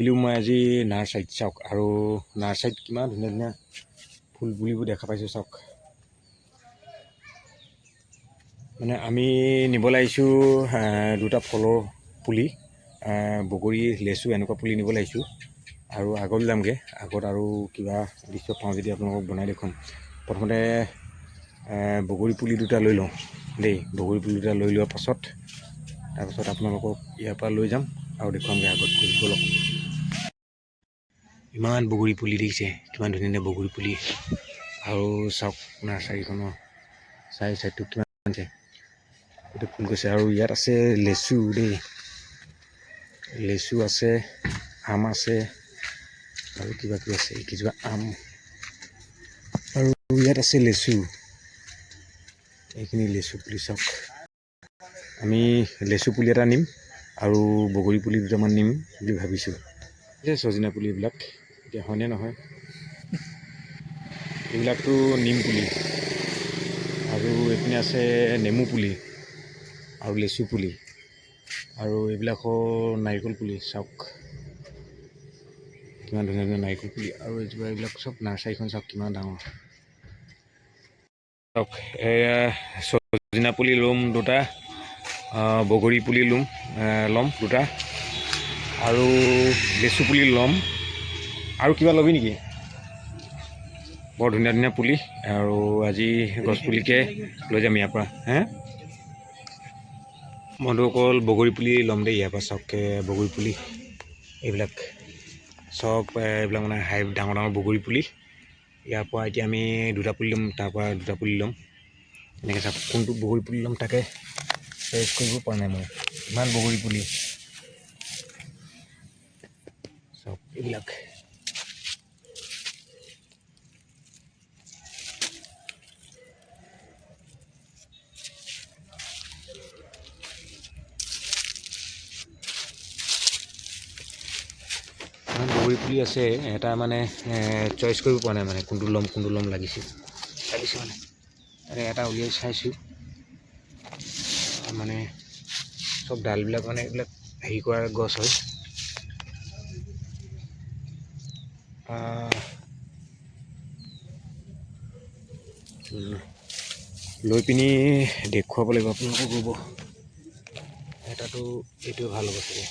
মই আজি নাৰ্চাৰীত চাওক, আৰু নাৰ্চাৰীত কিমান ধুনীয়া ধুনীয়া ফুল পুলিবোৰ দেখা পাইছোঁ চাওক। মানে আমি নিবলৈ আহিছোঁ দুটা ফলৰ পুলি, বগৰী, লেচু এনেকুৱা পুলি নিবলৈ আহিছোঁ। আৰু আগলৈ যামগৈ, আগত আৰু কিবা দৃশ্য পাওঁ যদি আপোনালোকক বনাই দেখুৱাম। প্ৰথমতে বগৰী পুলি দুটা লৈ লওঁ দেই। বগৰী পুলি দুটা লৈ লোৱাৰ পাছত তাৰপিছত আপোনালোকক ইয়াৰ পৰা লৈ যাম আৰু দেখুৱামগৈ আগত গৈ। ব'লক। ইমান বগৰী পুলি দেখিছে, কিমান ধুনীয়া ধুনীয়া বগৰী পুলি। আৰু চাওক নাৰ্চাৰীখনৰ চাইডটো কিমান আছে, গোটেই ফুল গৈছে। আৰু ইয়াত আছে লেচু দেই, লেচু আছে, আম আছে, আৰু কিবা কিবি আছে, কিবা আম। আৰু ইয়াত আছে লেচু, এইখিনি লেচু পুলি চাওক। আমি লেচু পুলি এটা নিম আৰু বগৰী পুলি দুটামান নিম বুলি ভাবিছোঁ। ছজিনা পুলি এইবিলাক এতিয়া হয়নে নহয়, এইবিলাকতো নিম পুলি। আৰু এইপিনে আছে নেমু পুলি আৰু লেচু পুলি, আৰু এইবিলাকৰ নাৰিকল পুলি চাওক, কিমান ধুনীয়া ধুনীয়া নাৰিকল পুলি। আৰু এজোপা এইবিলাক চব নাৰ্চাৰীখন চাওক কিমান ডাঙৰ। চাওক এয়া ছজিনা পুলি ল'ম দুটা, বগৰী পুলি ল'ম দুটা, আৰু লেচু পুলি ল'ম। আৰু কিবা ল'বি নেকি? বৰ ধুনীয়া ধুনীয়া পুলি, আৰু আজি গছ পুলিকে লৈ যাম ইয়াৰ পৰা। মইতো অকল বগৰী পুলি ল'ম দেই ইয়াৰ পৰা। চাওক বগৰী পুলি এইবিলাক চব, এইবিলাক মানে ডাঙৰ ডাঙৰ বগৰী পুলি। ইয়াৰ পৰা এতিয়া আমি দুটা পুলি ল'ম, তাৰ পৰা দুটা পুলি ল'ম। এনেকৈ চাওক কোনটো বগৰী পুলি ল'ম তাকে চইচ কৰিব পৰা নাই মই, ইমান বগৰী পুলি চাওক এইবিলাক। বগৰী পুলি আছে, এটা মানে চইচ কৰিব পৰা নাই, মানে কোনটো ল'ম লাগিছে মানে। এটা উলিয়াই চাইছোঁ, মানে চব ডালবিলাক মানে এইবিলাক হেৰি কৰা গছ হয়। লৈ পিনি দেখুৱাব লাগিব আপোনালোকক। ৰ'ব, এটাতো এইটোৱে ভাল হ'ব চাগে।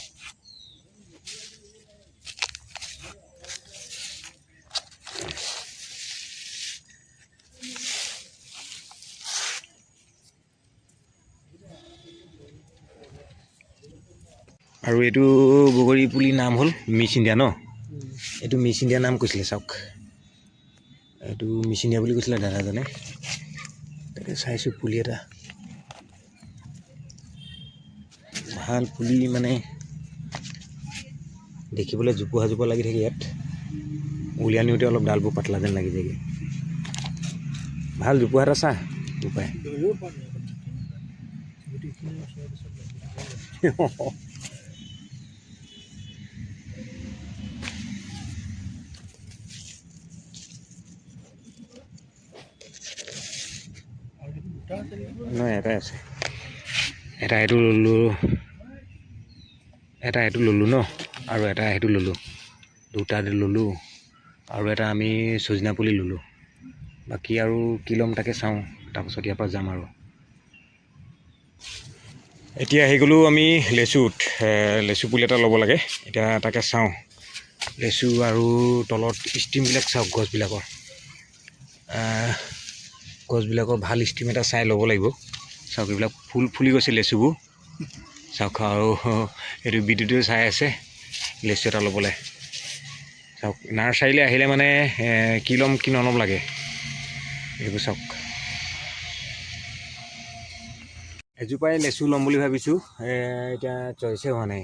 আৰু এইটো বগৰী পুলি নাম হ'ল মিছ ইণ্ডিয়া ন? এইটো মিছ ইণ্ডিয়া নাম কৈছিলে চাওক, এইটো মিছ ইণ্ডিয়া বুলি কৈছিলে দাদাজনে। তাকে চাইছোঁ পুলি এটা ভাল পুলি, মানে দেখিবলৈ জোপোহা জোপোহা লাগি থাকে। ইয়াত উলিয়াই নিওঁতে অলপ ডালবোৰ পাতলা যেন লাগি যায়গৈ। ভাল জোপোহা এটা চা উপায়। নহয়, এটাই আছে। এটা এইটো ল'লোঁ, এটা এইটো ল'লোঁ ন, আৰু এটা সেইটো ল'লোঁ, দুটা ল'লোঁ। আৰু এটা আমি ছজিনা পুলি ল'লোঁ। বাকী আৰু কি ল'ম তাকে চাওঁ, তাৰপাছত ইয়াৰ পৰা যাম। আৰু এতিয়া আহি গ'লোঁ আমি লেচুত। লেচু পুলি এটা ল'ব লাগে এতিয়া, তাকে চাওঁ। লেচু আৰু তলত ষ্টিমবিলাক চাওক, গছবিলাকৰ ভাল ষ্টিম এটা চাই ল'ব লাগিব। চাওক এইবিলাক ফুল ফুলি গৈছে লেচুবোৰ চাওক। আৰু এইটো বিদ্যুতেও চাই আছে লেচু এটা ল'বলৈ। চাওক নাৰ্চাৰীলৈ আহিলে মানে কি ল'ম কি নল'ম লাগে এইবোৰ চাওক। এজোপাই লেচু ল'ম বুলি ভাবিছোঁ, এতিয়া চইচে হোৱা নাই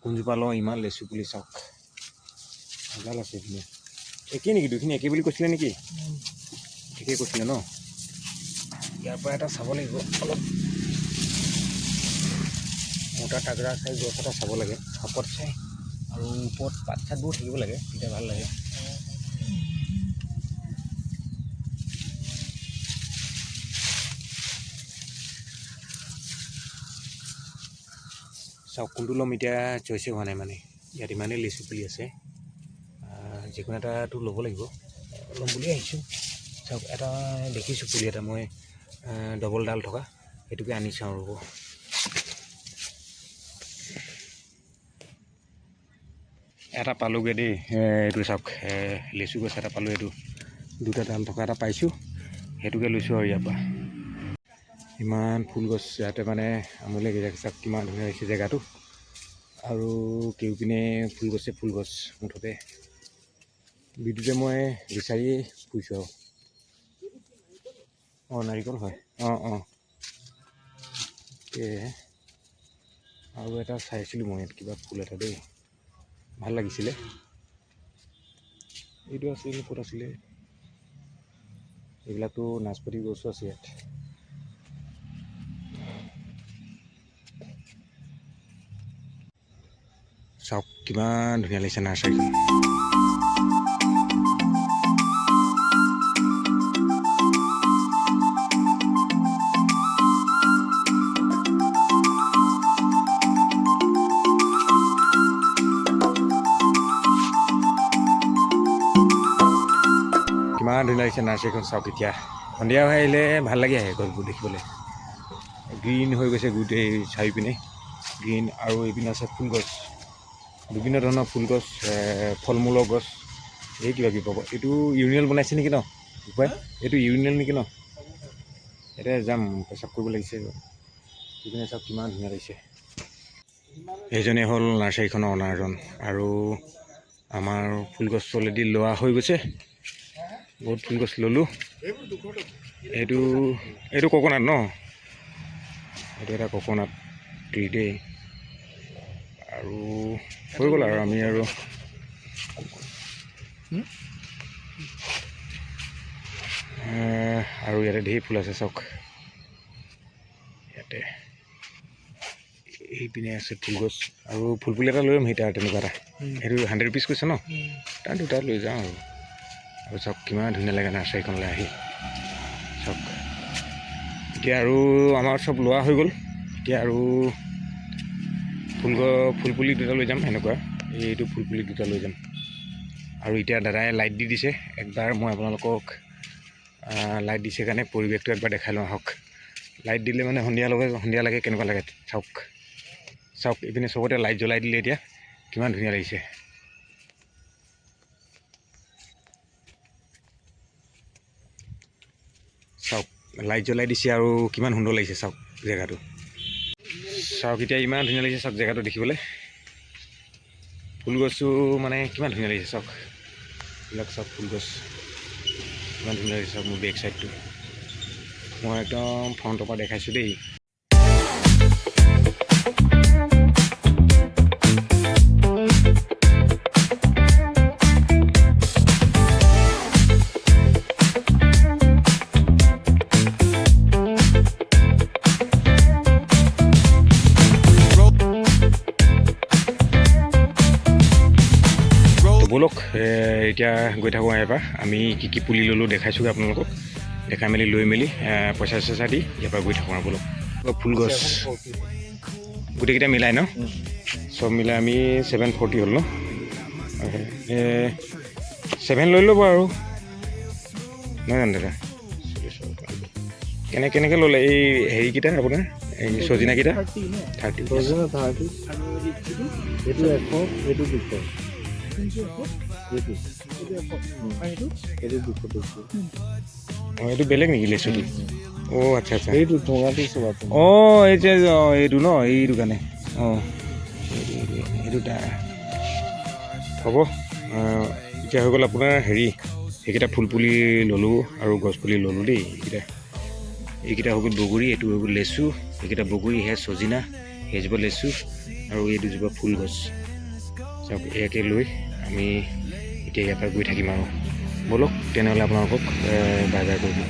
কোনজোপা লওঁ। ইমান লেচু পুলি চাওক, ভাল আছে এইখিনি। একেই নেকি? দুইখিনি একেই বুলি কৈছিলে নেকি? একেই কৈছিলে ন? ইয়াৰ পৰা এটা চাব লাগিব, অলপ মোটা তাগৰা চাই গছ এটা চাব লাগে, শকত চাই। আৰু ওপৰত পাত চাতবোৰ থাকিব লাগে, তেতিয়া ভাল লাগে। চাওক কোনটো ল'ম এতিয়া চইচে হোৱা নাই মানে। ইয়াত ইমানেই লিচু পুলি আছে, যিকোনো এটাতো ল'ব লাগিব, ল'ম বুলি আহিছোঁ। চাওক এটা দেখিছোঁ পুলি এটা মই ডবল ডাল থকা, সেইটোকে আনি চাওঁ ৰ'ব। এটা পালোঁগৈ দেই, এইটো চাওক লিচু গছ এটা পালোঁ, এইটো দুটা ডাল থকা এটা পাইছোঁ, সেইটোকে লৈছোঁ আৰু ইয়াৰ পৰা। ইমান ফুল গছ ইয়াতে মানে আমনি লাগি যায়, চাওক কিমান ধুনীয়া হৈছে জেগাটো, আৰু কেউপিনে ফুল গছ মুঠতে বিদ্যুতে মই বিচাৰিয়েই ফুৰিছোঁ আৰু। নাৰিকল হয়, সেয়ে আৰু এটা চাইছিলোঁ মই ইয়াত কিবা ফুল এটা দেই, ভাল লাগিছিলে। এইটো আছিলে ক'ত আছিলে, এইবিলাকতো নাচপতি গছো আছে ইয়াত। চাওক কিমান ধুনীয়া লাগিছে নাৰ্চাৰীখন। কিমান ধুনীয়া লাগিছে নাৰ্চাৰীখন চাওক। এতিয়া সন্ধিয়া হৈ আহিলে ভাল লাগি আহে গছবোৰ দেখিবলৈ, গ্ৰীণ হৈ গৈছে গোটেই চাৰিপিনে গ্ৰীণ, আৰু এইপিনে আছে ফুল গছ, বিভিন্ন ধৰণৰ ফুল গছ, ফল মূলৰ গছ, এই কিবা কিবি পাব। এইটো ইউনিয়ন বনাইছে নেকি ন উপায়, এইটো ইউনিয়ন নেকি ন? এতিয়া যাম পেচাব কৰিব লাগিছে। এইপিনে চাওক কিমান ধুনীয়া লাগিছে। এইজনে হ'ল নাৰ্চাৰীখনৰ অনাৰজন, আৰু আমাৰ ফুলগছ অলৰেডি লোৱা হৈ গৈছে, বহুত ফুলগছ ল'লোঁ। এইটো ককনাট ন, এইটো এটা ককনাট ট্ৰি দেই, আৰু হৈ গ'ল আৰু আমি আৰু ইয়াতে ঢেৰ ফুল আছে চাওক। ইয়াতে এইপিনে আছে ফুলগছ, আৰু ফুলপুলি এটা লৈ ল'ম সেইটা তেনেকুৱা এটা, সেইটো 100 ৰুপিজ কৈছে ন, তাৰ দুটা লৈ যাওঁ আৰু চাওক কিমান ধুনীয়া লাগে নাৰ্চাৰীখনলৈ আহি চাওক। এতিয়া আৰু আমাৰ চব লোৱা হৈ গ'ল, এতিয়া আৰু ফুলপুলি দুটা লৈ যাম সেনেকুৱা, এইটো ফুলপুলি দুটা লৈ যাম। আৰু এতিয়া দাদাই লাইট দি দিছে, একবাৰ মই আপোনালোকক লাইট দিছে কাৰণে পৰিৱেশটো একবাৰ দেখাই লওঁ আহক। লাইট দিলে মানে সন্ধিয়া লাগে কেনেকুৱা লাগে চাওক। চাওক এইপিনে চবতে লাইট জ্বলাই দিলে, এতিয়া কিমান ধুনীয়া লাগিছে। চাওক লাইট জ্বলাই দিছে আৰু কিমান সুন্দৰ লাগিছে চাওক জেগাটো। চাওক এতিয়া ইমান ধুনীয়া লাগিছে চাওক জেগাটো দেখিবলৈ, ফুলগছো মানে কিমান ধুনীয়া লাগিছে চাওক। এইবিলাক চাওক ফুলগছ কিমান ধুনীয়া লাগিছে চাওক। মোৰ বেক চাইডটো মই একদম ফ্ৰণ্টৰ পৰা দেখাইছোঁ দেই। ব'লক এতিয়া গৈ থাকোঁ এবাৰ, আমি কি পুলি ল'লোঁ দেখাইছোঁগৈ আপোনালোকক, দেখাই মেলি লৈ মেলি পইচা চইচা দি ইয়াৰ পৰা গৈ থাকোঁ আৰু। ব'লক ফুলগছ গোটেইকেইটা মিলাই ন, চব মিলাই আমি 740 হ'ল ন, 7 লৈ ল'ব আৰু নহয় জানো দাদা? কেনেকৈ ল'লে এই হেৰিকেইটা আপোনাৰ এই চজিনাকেইটা? 30 এইটো 100, এইটো 200, এইটো বেলেগ নেকি লেচুটো? আচ্ছা আচ্ছা, এইটো ঠোঙাটো চবা। এই যে এইটো ন, এইটো কাৰণে এইটো হ'ব। এতিয়া হৈ গ'ল আপোনাৰ হেৰি, সেইকেইটা ফুলপুলি ল'লোঁ আৰু গছপুলি ল'লোঁ দেই। এইকেইটা হৈ গ'ল বগৰী, এইটো হৈ গ'ল লেচু, এইকেইটা বগৰী, সেয়া চজিনা, সেইজোপা লেচু, আৰু এই দুজোপা ফুলগছ। চাওক ইয়াকে লৈ আমি এতিয়া ইয়াৰ পৰা গৈ থাকিম আৰু। ব'লক তেনেহ'লে আপোনালোকক বাই বাই কৰি দিওঁ।